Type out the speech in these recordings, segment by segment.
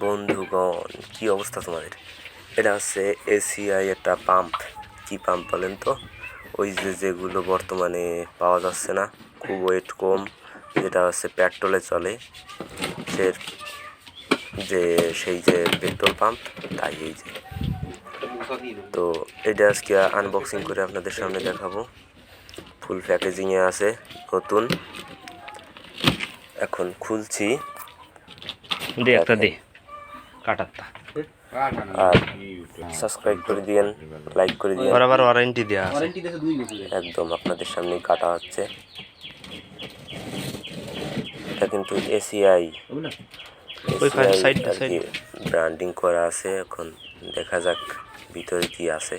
বন্ধুগণ, কি অবস্থা তোমাদের? এটা হচ্ছে এসিআই একটা পাম্প। কি পাম্প বলেন তো? ওই যেগুলো বর্তমানে পাওয়া যাচ্ছে না, খুব ওয়েট কম, যেটা হচ্ছে পেট্রোলে চলে, সে সেই যে পেট্রোল পাম্প, তাই এই যে। তো এটা আজকে আনবক্সিং করে আপনাদের সামনে দেখাবো। ফুল প্যাকেজিংয়ে আছে, নতুন। এখন খুলছি। আর সাবস্ক্রাইব করে দিয়েন, লাইক করে দিয়েন। ওয়ারেন্টি দেয়া আছে একদম আপনাদের সামনেই কাটা হচ্ছে। এটা কিন্তু এসিআই আর কি ব্র্যান্ডিং করা আছে। এখন দেখা যাক ভিতরে কি আছে।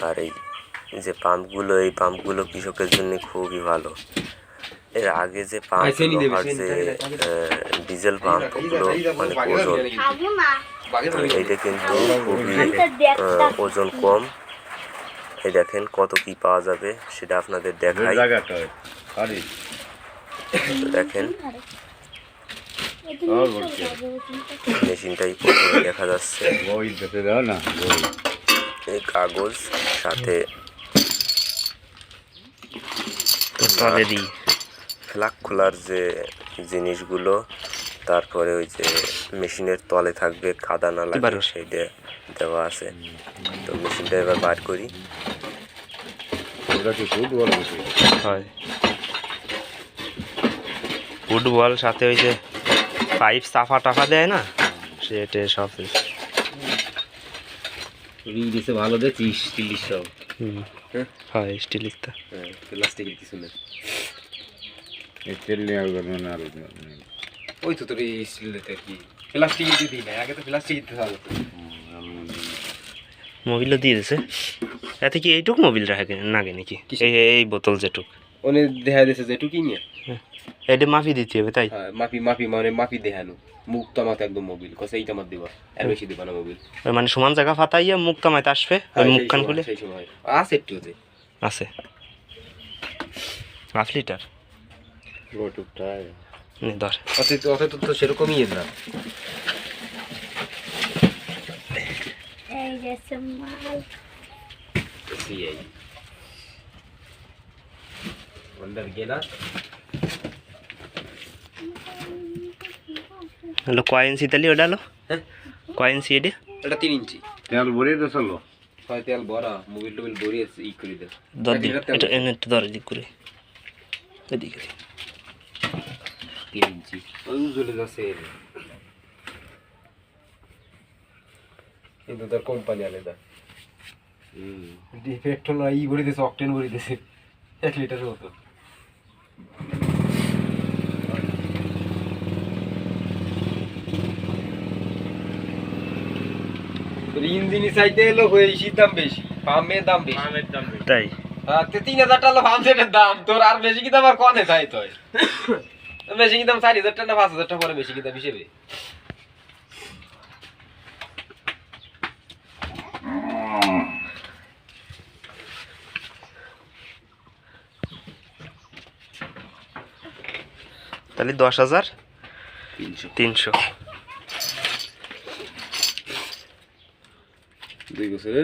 আর এই যে পাম্পগুলো, এই পাম্পগুলো কৃষকের জন্য খুবই ভালো। এর আগে যে পাম্প, লোহার যে ডিজেল পাম্প, ওগুলো অনেক ওজন। এইটা কিন্তু খুবই ওজন কম। এই দেখেন কত কি পাওয়া যাবে সেটা আপনাদের দেখাই। দেখেন মেশিনটাই প্রথমে দেখা যাচ্ছে। এই কাগজ সাথে ফ্লাগ খোলার যে জিনিসগুলো, তারপরে ওই যে মেশিনের তলে থাকবে কাদা না লাগে সেইটা দেওয়া আছে। তো মেশিনটা এবার বার করি। ফুটবল সাথে ওই যে পাইপ সাফা টাফা দেয় না, সেটা সব দিছে ভালো দে 30-40 হয় স্টিলিস্তা প্লাস্টিক কিছু না। ওই তো তোর স্টিল দিতে কি প্লাস্টিক দিতে না, আগে তো প্লাস্টিক দিতে হবে। মোবিলও দিয়ে দিছে। এতে কি এইটুক মোবিল রাখে নাগে নাকি? এই বোতল যেটুক ওনে দেখা দিয়েছে যেটুকুই নিয়ে এটা মাপি দিতে হবে, তাই? হ্যাঁ, মাপি মানে মাপি দেখানো। মুখ তামাতে একদম মোবিল কসে এইটা মার দিবা, আর বেশি দিবা না মোবিল। মানে সমান জায়গা ফাতাইয়া মুখ তামাইতে আসবে, ওই মুখখান খুলে সেই সময় আছে একটুতে আছে 5 লিটার গোটুকটাই নে ধর। অত তো সেরকমই না। এই যে মাল সিআই अंदर गेला। হ্যালো, কয় ইঞ্চি তালি ওটা? হলো হ্যাঁ, কয় ইঞ্চি? এটা 3 ইঞ্চি। তেল ভরিয়ে দে চলো। হয় তেল ভরা, মোবিল টোবিল ভরিয়ে ই করে দে। দর দিন এটা এনে একটু ধরে দিক করে এদিকে 3 ইঞ্চি ওই জ্বলে যাচ্ছে। কিন্তু তার কোম্পানি আলাদা। পেট্রোল ই ভরে দিয়েছে, অকটেন ভরে দিয়েছে 1 লিটারের মতো। ইঞ্জিনি চাইতে এলো বেশি দাম, বেশি পাম্পের দাম বেশি, তাই? হ্যাঁ, 3000 টাকা পাম্পের দাম। তোর আর বেশি কি দাম আর কনে চাই? তো বেশি কি দাম 4000 টাকা না 5000 টাকা পরে বেশি কি দাম হিসেবে। তাহলে 10,300 2 বছরের